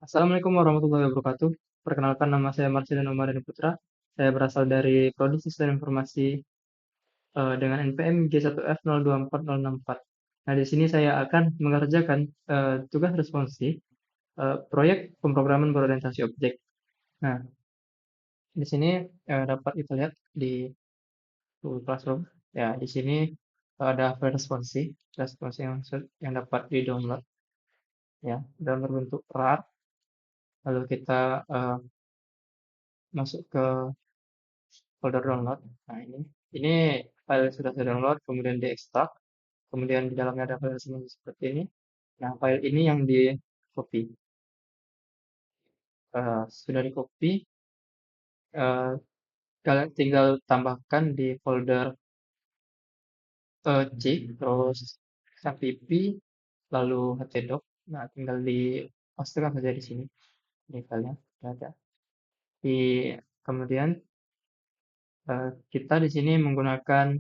Assalamualaikum warahmatullahi wabarakatuh. Perkenalkan nama saya Marcelino Mardani Putra. Saya berasal dari Prodi Sistem Informasi dengan NPM G1F024064. Nah, di sini saya akan mengerjakan tugas responsi proyek pemrograman berorientasi objek. Nah, di sini dapat kita lihat di Google Classroom. Ya, di sini ada file responsi yang dapat di-download ya dalam berbentuk RAR. Lalu kita masuk ke folder download. Nah, ini file sudah saya download, kemudian diekstrak, kemudian di dalamnya ada file seperti ini. Nah, file ini yang di copy. Sudah di copy, kalian tinggal tambahkan di folder C, terus sampai lalu htdoc. Nah, tinggal dipastekan saja di sini. Ini filenya sudah ada. Di kemudian kita di sini menggunakan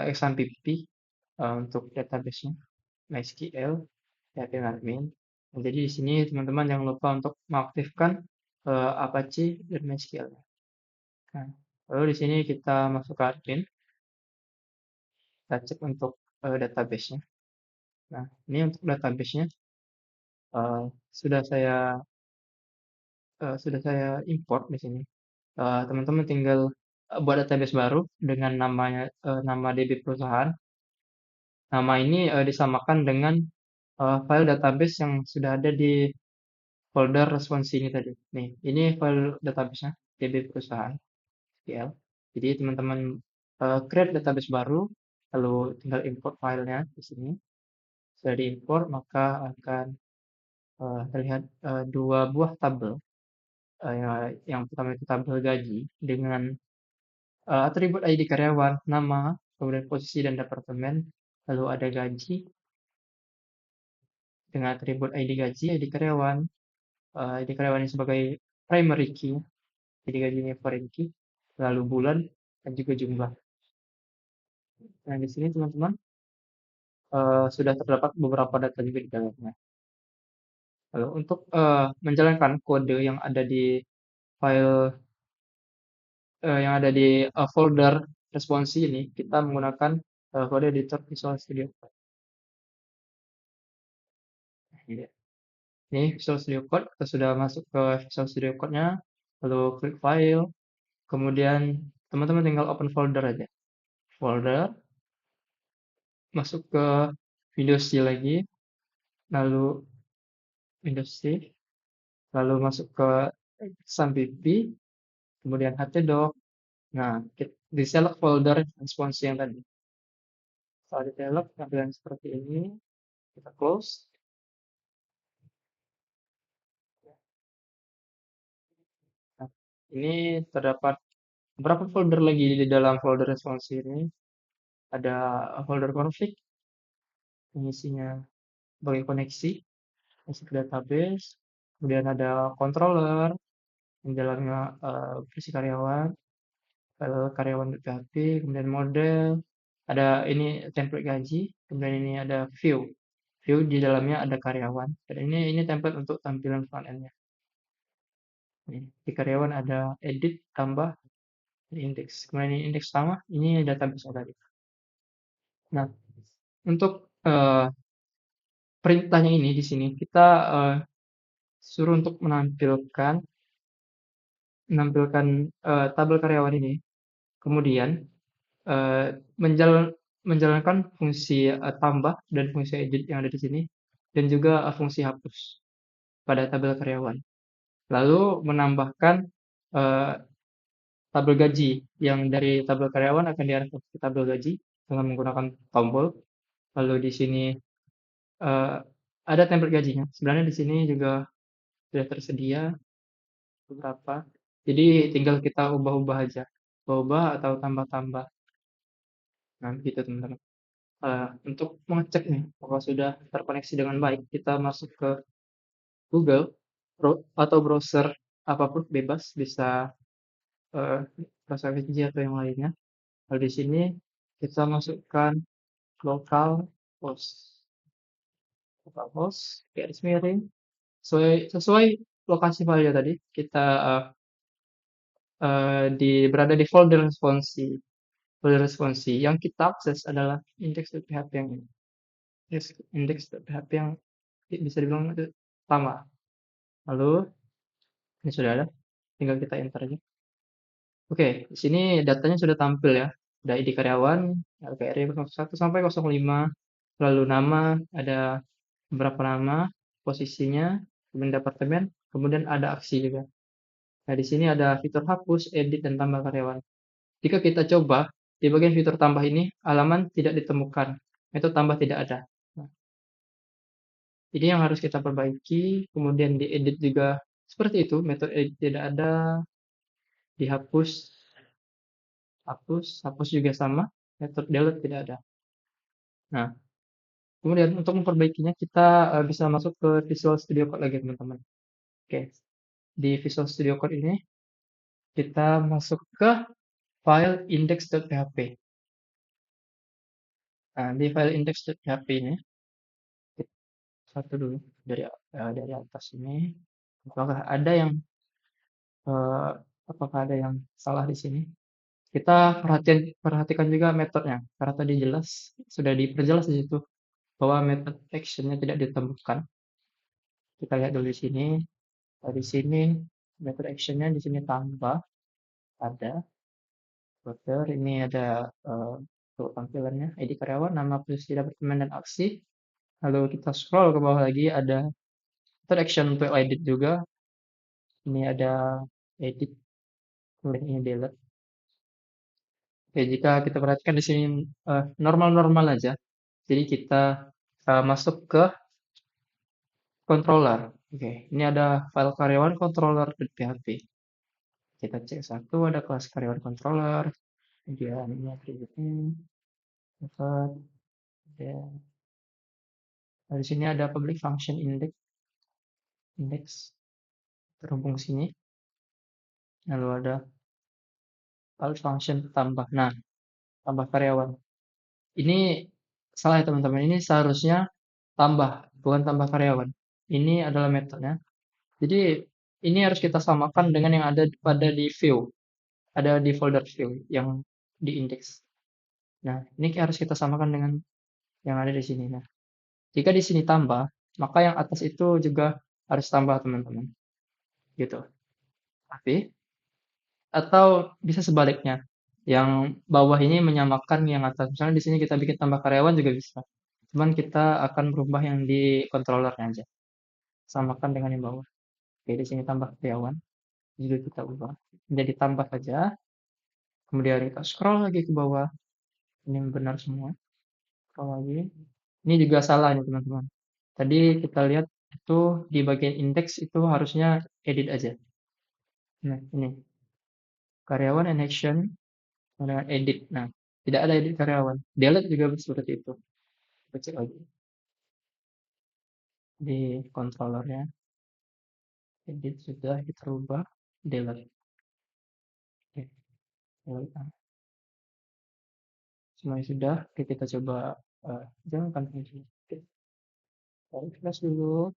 XAMPP untuk database-nya. MySQL, PHP admin. Nah, jadi di sini teman-teman jangan lupa untuk mengaktifkan Apache dan MySQL. Nah, lalu di sini kita masuk ke admin, kita cek untuk database-nya. Nah, ini untuk database-nya uh, sudah saya import di sini. Teman-teman tinggal buat database baru dengan nama DB perusahaan. Nama ini disamakan dengan file database yang sudah ada di folder responsi ini tadi. Nih, ini file database-nya, DB perusahaan, SQL. Jadi teman-teman create database baru, lalu tinggal import filenya di sini. Setelah diimport, maka akan terlihat dua buah tabel. Yang pertama itu tabel gaji dengan atribut ID karyawan, nama, kemudian posisi dan departemen, lalu ada gaji dengan atribut ID gaji, ID karyawan, ID karyawan ini sebagai primary key, jadi gajinya foreign key, lalu bulan, dan juga jumlah. Nah, di sini teman-teman sudah terdapat beberapa data juga di dalamnya. Lalu untuk menjalankan kode yang ada di file yang ada di folder responsi ini, kita menggunakan kode editor Visual Studio Code. Ini Visual Studio Code, kita sudah masuk ke Visual Studio Code-nya, lalu klik file, kemudian teman-teman tinggal open folder aja. Folder, masuk ke Windows C lagi, lalu Windows C, lalu masuk ke XAMPP, kemudian htdoc. Nah, di select folder responsi yang tadi. Setelah di select, tampilan seperti ini, kita close. Nah, ini terdapat beberapa folder lagi di dalam folder responsi ini. Ada folder config, yang isinya sebagai koneksi, masuk ke database. Kemudian ada controller, yang dalamnya versi karyawan, file karyawan.php, kemudian model, ada ini template gaji, kemudian ini ada view. View di dalamnya ada karyawan. Dan ini template untuk tampilan front end-nya. Di karyawan ada edit, tambah, dan indeks. Kemudian ini indeks utama, ini database tadi. Nah, untuk perintahnya ini di sini kita suruh untuk menampilkan tabel karyawan ini, kemudian eh, menjalankan fungsi tambah dan fungsi edit yang ada di sini, dan juga fungsi hapus pada tabel karyawan. Lalu menambahkan eh, tabel gaji yang dari tabel karyawan akan diarahkan ke tabel gaji dengan menggunakan tombol. Lalu di sini eh, ada template gajinya. Sebenarnya di sini juga sudah tersedia beberapa. Jadi tinggal kita ubah-ubah aja. Ubah atau tambah-tambah. Nah, gitu teman-teman. Untuk mengecek nih bahwa sudah terkoneksi dengan baik, kita masuk ke Google atau browser apapun bebas, bisa eh, browser Edge atau yang lainnya. Lalu di sini kita masukkan localhost, garis miring, sesuai lokasi filenya tadi, kita berada di folder responsi. Folder responsi yang kita akses adalah index.php yang ini. Yes, index.php yang bisa dibilang itu pertama. Lalu ini sudah ada, tinggal kita enter aja. Oke, di sini datanya sudah tampil ya. Ada ID karyawan, LPRI 01 sampai 05, lalu nama, ada beberapa nama, posisinya, kemudian departemen, kemudian ada aksi juga. Nah, di sini ada fitur hapus, edit, dan tambah karyawan. Jika kita coba, di bagian fitur tambah ini, halaman tidak ditemukan. Metode tambah tidak ada. Nah, ini yang harus kita perbaiki, kemudian diedit juga seperti itu, metode edit tidak ada, dihapus, hapus juga sama, metode delete tidak ada. Nah, kemudian untuk memperbaikinya kita bisa masuk ke Visual Studio Code lagi teman-teman. Oke, di Visual Studio Code ini kita masuk ke file index.php. Nah, di file index.php ini satu dulu dari atas ini. Apakah ada yang eh, apakah ada yang salah di sini? Kita perhatikan juga metodenya, karena tadi jelas sudah diperjelas di situ bahwa method actionnya tidak ditemukan. Kita lihat dulu di sini. Di sini method actionnya di sini tambah ada footer. Ini ada untuk tampilannya ID karyawan, nama, posisi, departemen, dan aksi. Lalu kita scroll ke bawah lagi ada method action untuk edit juga. Ini ada edit, kemudian ini delete. Oke, jika kita perhatikan di sini normal-normal aja. Jadi kita masuk ke controller. Oke, ini ada file karyawan controller.php. Kita cek satu, ada kelas karyawan controller. Kemudian ini attributnya, method, dan di sini ada public function index terhubung sini. Lalu ada file function tambah. Nah, tambah karyawan. Ini salah ya teman-teman. Ini seharusnya tambah, bukan tambah karyawan. Ini adalah metodenya. Jadi ini harus kita samakan dengan yang ada pada di view, ada di folder view yang di index. Nah, ini harus kita samakan dengan yang ada di sini. Nah, jika di sini tambah, maka yang atas itu juga harus tambah teman-teman. Gitu. Tapi atau bisa sebaliknya. Yang bawah ini menyamakan yang atas. Misalnya di sini kita bikin tambah karyawan juga bisa. Cuman kita akan merubah yang di controllernya aja. Samakan dengan yang bawah. Oke, di sini tambah karyawan. Juga kita ubah. Jadi tambah saja. Kemudian kita scroll lagi ke bawah. Ini benar semua. Scroll lagi. Ini juga salah nih teman-teman. Tadi kita lihat itu di bagian indeks itu harusnya edit aja. Nah, ini karyawan and action dengan edit. Nah, tidak ada edit karyawan. Delete juga seperti itu. Kita cek lagi di controllernya. Edit sudah kita rubah. Delete. Oke, delete. Nah, semuanya sudah. Oke, kita coba jalankan fungsi. Oke, tarik flash dulu.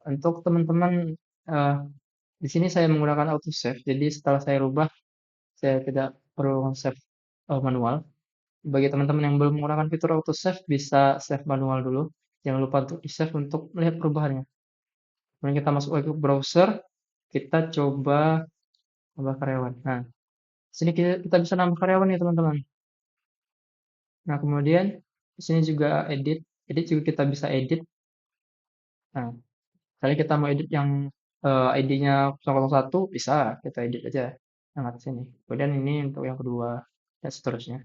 Untuk teman-teman eh, di sini saya menggunakan auto save. Jadi setelah saya rubah, saya tidak perlu save manual. Bagi teman-teman yang belum menggunakan fitur auto save, bisa save manual dulu. Jangan lupa untuk di-save untuk melihat perubahannya. Kemudian kita masuk lagi ke browser, kita coba nambah karyawan. Nah, sini kita bisa nambah karyawan ya teman-teman. Nah, kemudian di sini juga edit. Edit juga kita bisa edit. Nah, misalnya kita mau edit yang ID-nya 001, bisa kita edit aja yang atas ini. Kemudian ini untuk yang kedua, dan seterusnya.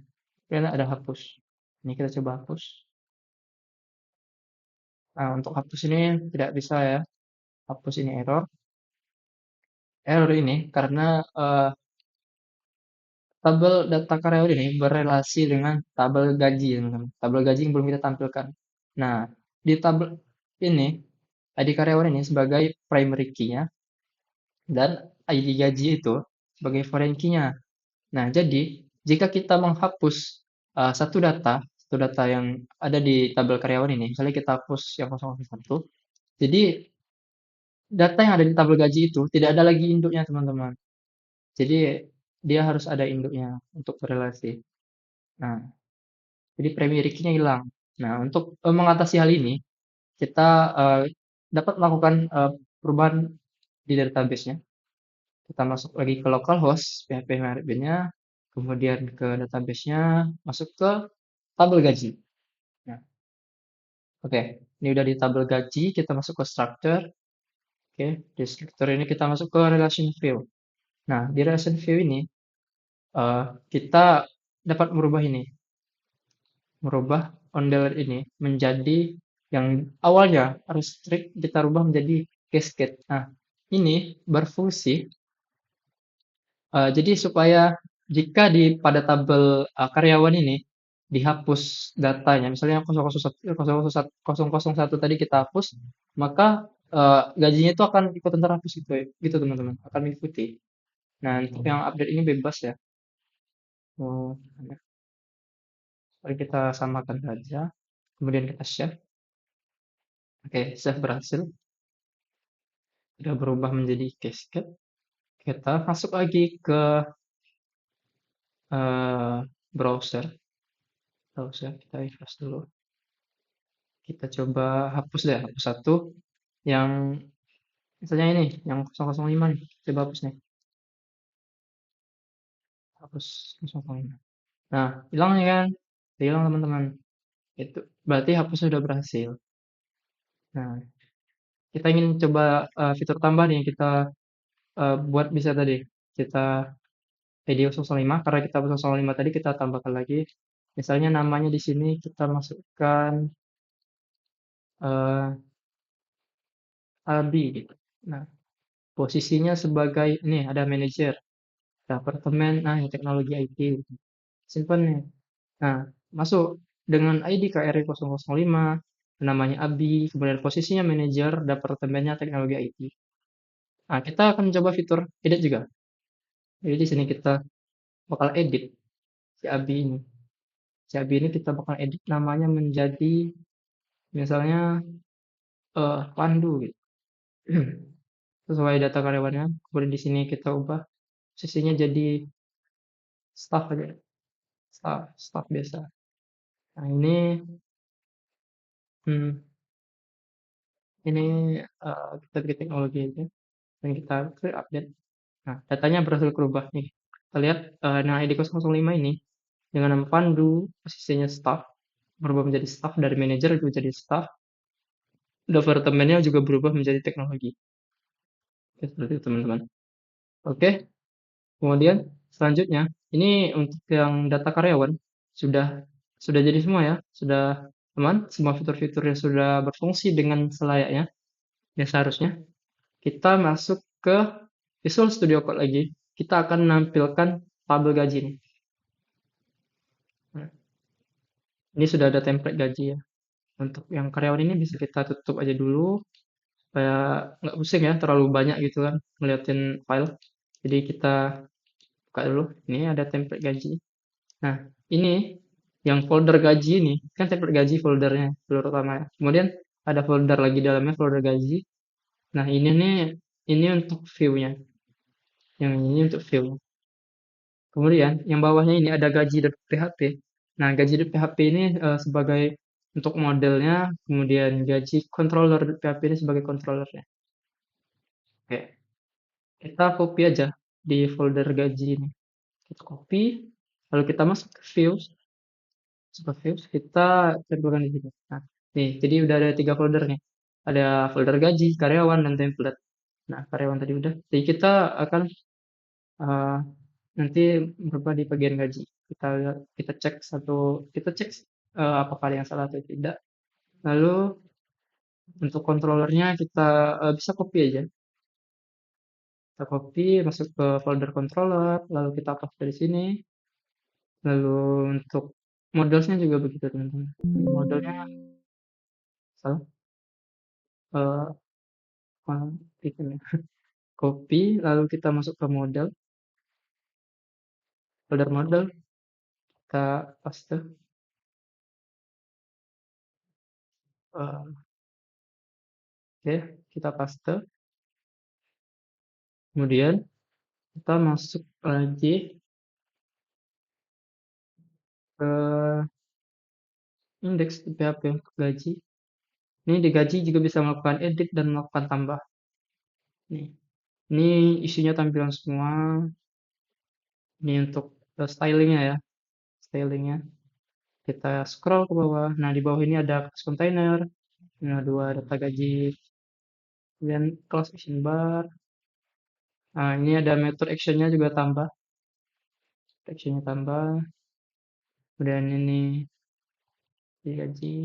Kemudian ada hapus. Ini kita coba hapus. Nah, untuk hapus ini tidak bisa ya. Hapus ini error. Error ini karena tabel data karyawan ini berrelasi dengan tabel gaji, teman-teman. Tabel gaji yang belum kita tampilkan. Nah, di tabel ini, ID karyawan ini sebagai primary key-nya dan ID gaji itu sebagai foreign key-nya. Nah, jadi jika kita menghapus satu data yang ada di tabel karyawan ini, misalnya kita hapus yang 001, jadi data yang ada di tabel gaji itu tidak ada lagi induknya, teman-teman. Jadi dia harus ada induknya untuk korelasi. Nah, jadi primary key-nya hilang. Nah, untuk mengatasi hal ini, kita dapat melakukan perubahan di database-nya. Kita masuk lagi ke localhost, PHP nya, kemudian ke database-nya, masuk ke tabel gaji. Nah, oke, ini udah di tabel gaji, kita masuk ke structure. Oke, di structure ini kita masuk ke relation view. Nah, di relation view ini kita dapat merubah ini, merubah ondel ini menjadi yang awalnya harus strict kita rubah menjadi cascade. Nah, ini berfungsi jadi supaya jika pada tabel karyawan ini dihapus datanya, misalnya 001 tadi kita hapus, maka gajinya itu akan ikutan terhapus gitu, gitu teman-teman, akan mengikuti. Nah, untuk yang update ini bebas ya. Oh, ya. Mari kita samakan saja. Kemudian kita save. Oke, save berhasil. Sudah berubah menjadi cascade. Kita masuk lagi ke eh, browser. Browser kita refresh dulu. Kita coba hapus deh, hapus satu. Yang misalnya ini, yang 005 nih. Coba hapus nih. Hapus 005. Nah, hilang nih kan? Hilang teman-teman. Itu berarti hapusnya sudah berhasil. Nah, kita ingin coba fitur tambah nih yang kita buat bisa tadi. Kita video 005, karena kita 005 tadi kita tambahkan lagi. Misalnya namanya di sini kita masukkan eh, Albi gitu. Nah, posisinya sebagai ini ada manajer, departemen, nah teknologi IT. Simpan nih. Nah, masuk dengan ID KRI 005, namanya Abi, kemudian posisinya manajer, departemennya teknologi IT. Nah, kita akan coba fitur edit juga. Jadi di sini kita bakal edit si Abi ini. Si Abi ini kita bakal edit namanya menjadi misalnya Pandu gitu. Sesuai data karyawannya. Kemudian di sini kita ubah posisinya jadi staff aja. Staff biasa. Nah, hmm, ini kita bikin teknologi aja. Dan kita klik update. Nah, datanya berhasil berubah nih. Kita lihat nah ID 005 ini dengan nama Pandu, posisinya staff, berubah menjadi staff dari manajer menjadi staff, departemennya juga berubah menjadi teknologi. Oke, seperti itu teman-teman. Oke, kemudian selanjutnya ini untuk yang data karyawan sudah sudah jadi semua ya, sudah aman, semua fitur-fiturnya sudah berfungsi dengan selayaknya. Ya seharusnya kita masuk ke Visual Studio Code lagi. Kita akan menampilkan tabel gaji nih. Nah, ini sudah ada template gaji ya. Untuk yang karyawan ini bisa kita tutup aja dulu supaya nggak pusing ya, terlalu banyak gitu kan ngeliatin file. Jadi kita buka dulu. Ini ada template gaji. Nah, ini yang folder gaji ini kan template gaji foldernya, folder utama ya. Kemudian ada folder lagi dalamnya folder gaji. Nah, ini untuk view-nya. Yang ini untuk view. Kemudian yang bawahnya ini ada gaji.php. Nah, gaji.php ini sebagai untuk modelnya, kemudian gaji controller.php ini sebagai controllernya. Oke, kita copy aja di folder gaji ini. Kita copy, lalu kita masuk ke views, kita tempelkan di sini. Nah, nih, jadi udah ada 3 folder nih. Ada folder gaji, karyawan, dan template. Nah, karyawan tadi udah. Jadi kita akan uh, nanti berubah di bagian gaji. Kita cek kita cek apakah ada yang salah atau tidak. Lalu untuk controllernya kita bisa copy aja. Kita copy masuk ke folder controller, lalu kita paste dari sini. Lalu untuk modelsnya juga begitu teman-teman. Modelnya salah. eh bikin ya. Copy, lalu kita masuk ke model, folder model, kita paste. Oke, kita paste. Kemudian kita masuk lagi ke indeks di PHP untuk gaji. Ini di gaji juga bisa melakukan edit dan melakukan tambah. Nih, ini isinya tampilan semua. Ini untuk stylingnya ya, stylingnya. Kita scroll ke bawah. Nah, di bawah ini ada class container, nah, dua data gaji, kemudian class action bar. Nah, ini ada method actionnya juga tambah, actionnya tambah. Kemudian ini di gaji,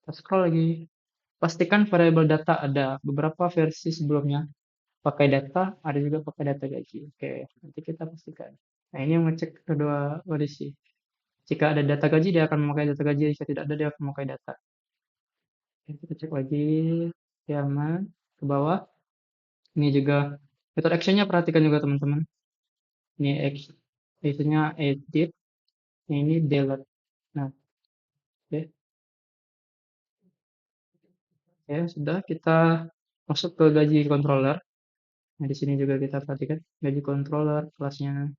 kita scroll lagi. Pastikan variabel data ada beberapa versi sebelumnya. Pakai data, ada juga pakai data gaji. Oke, nanti kita pastikan. Nah, ini yang ngecek kedua kondisi. Jika ada data gaji, dia akan memakai data gaji. Jika tidak ada, dia akan memakai data. Oke, kita cek lagi. Ya, aman. Ke bawah. Ini juga method actionnya perhatikan juga teman-teman. Ini action, actionnya edit. Ini delete. Nah, oke. Ya, sudah kita masuk ke gaji controller. Nah, di sini juga kita perhatikan gaji controller, kelasnya,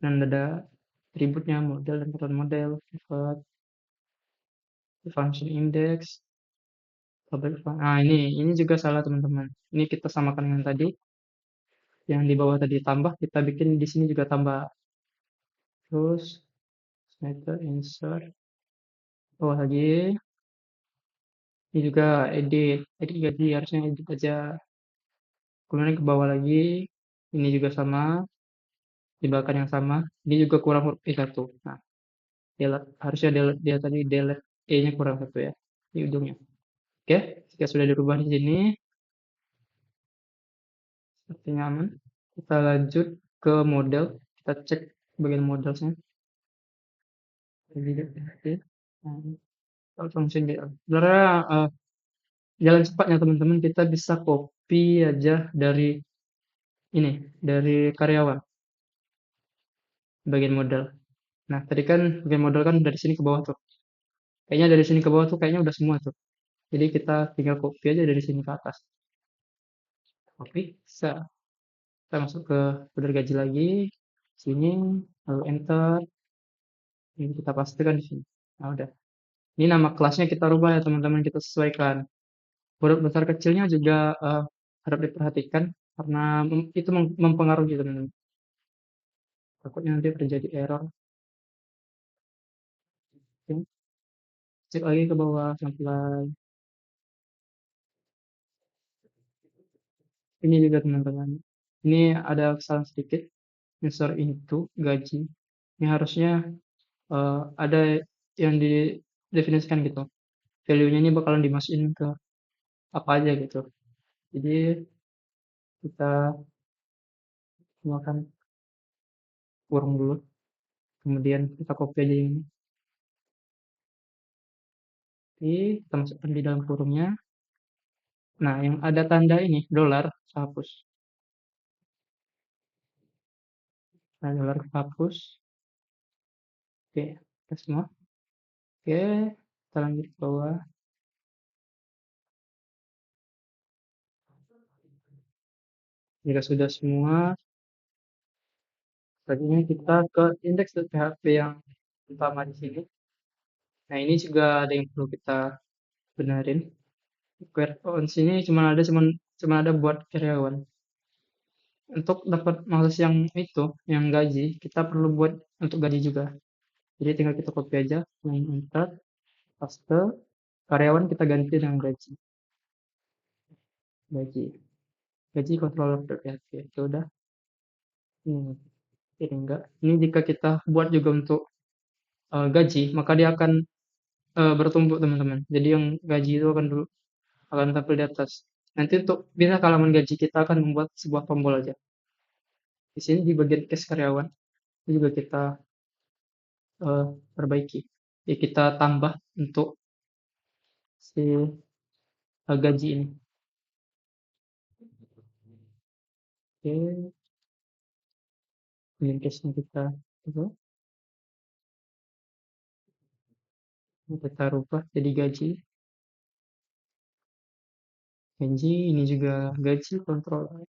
dan ada atributnya, model dan metode model, pivot, function index, nah ini juga salah teman-teman. Ini kita samakan dengan tadi, yang di bawah tadi tambah, kita bikin di sini juga tambah. Terus, method insert, bawah lagi, ini juga edit gaji, harusnya edit aja. Kemudian ke bawah lagi, ini juga sama, jebakan yang sama, ini juga kurang huruf E1. Nah, delete, harusnya delete, dia tadi delete E-nya kurang satu ya, di ujungnya. Oke, jika sudah dirubah di sini, sepertinya aman. Kita lanjut ke model, kita cek bagian modelnya. Jadi, kalau function sebenarnya jalan cepatnya teman-teman, kita bisa copy aja dari ini, dari karyawan bagian model. Nah, tadi kan bagian model kan dari sini ke bawah tuh. Kayaknya dari sini ke bawah tuh kayaknya udah semua tuh. Jadi kita tinggal copy aja dari sini ke atas. Copy, kita masuk ke folder gaji lagi, sini, lalu enter, ini kita pastikan di sini. Nah, udah. Ini nama kelasnya kita rubah ya teman-teman, kita sesuaikan. Huruf besar kecilnya juga harus diperhatikan karena itu mempengaruhi teman-teman. Takutnya nanti terjadi error. Oke. Cek lagi ke bawah sampai ini juga teman-teman. Ini ada kesalahan sedikit. User into gaji. Ini harusnya ada yang didefinisikan gitu. Value-nya ini bakalan dimasukin ke apa aja gitu. Jadi kita makan kurung dulu. Kemudian kita copy aja ini. Oke, kita masukkan di dalam kurungnya. Nah, yang ada tanda ini, dolar, hapus. Nah, dolar hapus. Oke, kita semua. Oke, kita lanjut ke bawah. Jika sudah semua, selanjutnya kita ke index.php yang utama di sini. Nah, ini juga ada yang perlu kita benerin. Require on sini cuma ada buat karyawan. Untuk dapat males yang itu, yang gaji, kita perlu buat untuk gaji juga. Jadi tinggal kita copy aja, yang enter, paste, karyawan kita ganti dengan gaji. Gaji. Gaji controller.php. Itu udah. Ini enggak. Ini jika kita buat juga untuk gaji, maka dia akan bertumpuk teman-teman. Jadi yang gaji itu akan tampil di atas. Nanti untuk bisa ke halaman gaji kita akan membuat sebuah tombol aja. Di sini di bagian case karyawan itu juga kita perbaiki. Ya kita tambah untuk si gaji ini. Oke, bagian case-nya itu kita rubah jadi gaji. Gaji ini juga gaji kontrol.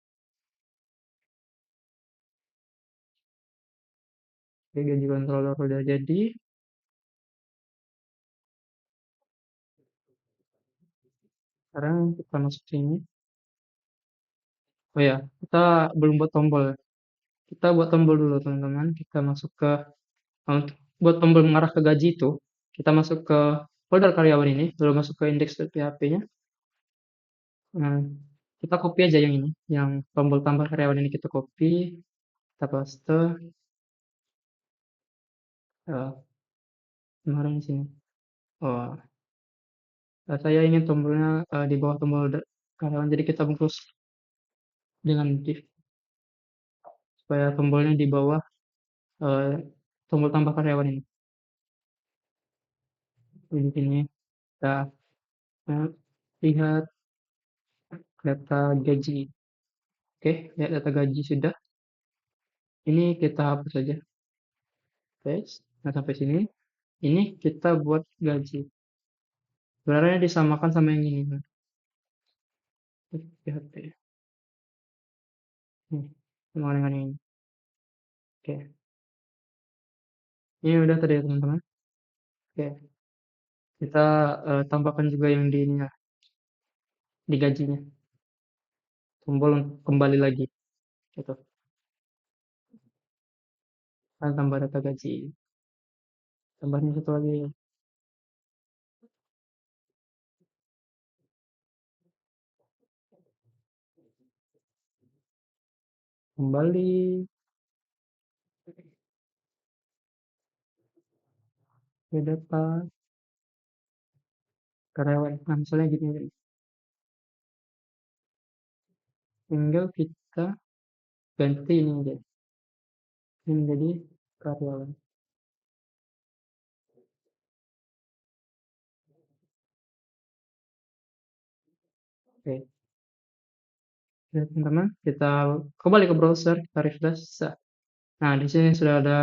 Oke, gaji controller udah jadi. Sekarang kita masuk sini. Oh ya, kita belum buat tombol. Kita buat tombol dulu, teman-teman. Kita masuk ke untuk buat tombol mengarah ke gaji itu, kita masuk ke folder karyawan ini, lalu masuk ke index.php-nya. Nah, kita copy aja yang ini, yang tombol tambah karyawan ini kita copy, kita paste, kemarin di sini. Oh, saya ingin tombolnya di bawah tombol karyawan, jadi kita bungkus dengan div supaya tombolnya di bawah eh, tombol tambah karyawan ini. Jadi di sini kita eh, lihat data gaji. Oke, lihat data gaji sudah. Ini kita hapus saja. Paste. Nah, sampai sini. Ini kita buat gaji. Sebenarnya disamakan sama yang ini. PHP. Nih, sama dengan yang ini. Oke. Ini udah tadi ya, teman-teman. Oke. Kita tambahkan juga yang di ininya, di gajinya. Tombol untuk kembali lagi. Gitu. Kita tambah data gaji. Tambahnya satu lagi. Kembali ke data karyawan. Nah, misalnya gini. Tinggal kita ganti ini aja. Ini menjadi karyawan. Oke. Ya, teman-teman, kita kembali ke browser, kita refresh. Nah, di sini sudah ada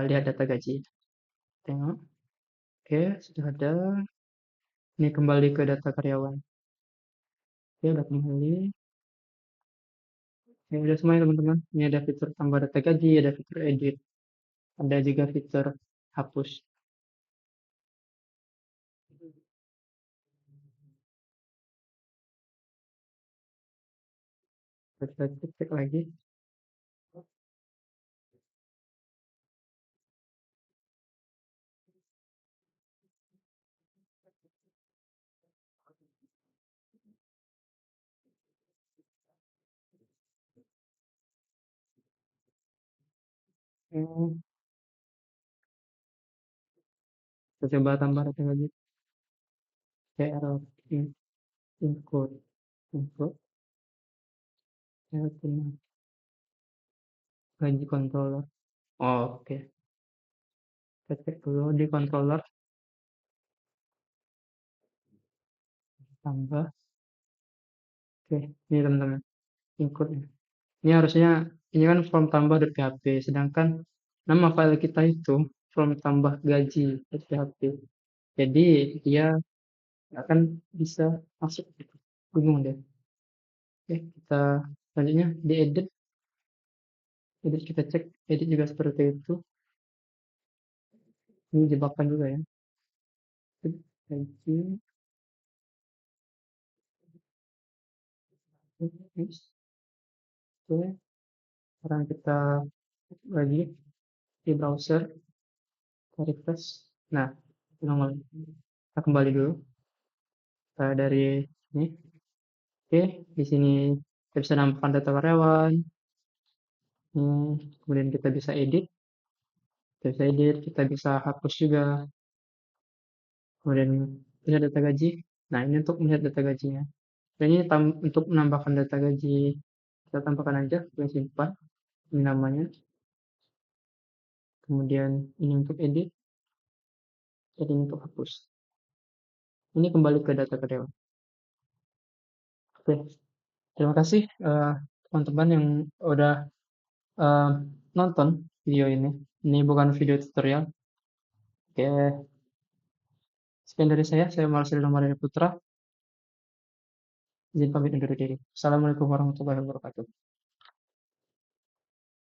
lihat data gaji. Tengok. Oke, sudah ada. Ini kembali ke data karyawan. Oke, udah kembali. Ini udah semuanya, teman-teman. Ini ada fitur tambah data gaji, ada fitur edit, ada juga fitur hapus. Kita cek lagi. Hmm, kita coba tambah data gaji. CR input input gaji controller. Oh, oke. Kita cek dulu di controller tambah. Oke, ini teman-teman. Inputnya. Ini harusnya ini kan form tambah.php, sedangkan nama file kita itu form tambah gaji.php. Jadi dia akan bisa masuk gitu. Bingung deh. Oke, kita selanjutnya di edit. Edit kita cek, edit juga seperti itu. Ini jebakan juga ya. Gaji, oke. Sekarang kita lagi di browser, kita refresh. Nah, nongol. Kita kembali dulu dari ini. Oke, di sini kita bisa nambahkan data karyawan. Kemudian kita bisa hapus juga. Kemudian lihat data gaji. Nah, ini untuk melihat data gajinya. Dan ini untuk menambahkan data gaji, kita tambahkan aja, kita simpan. Ini namanya. Kemudian ini untuk edit, jadi ini untuk hapus. Ini kembali ke data karyawan. Oke, terima kasih teman-teman yang udah eh, nonton video ini. Ini bukan video tutorial. Oke, sekian dari saya Marcel Ramadhani Putra. Izin pamit undur diri. Assalamualaikum warahmatullahi wabarakatuh.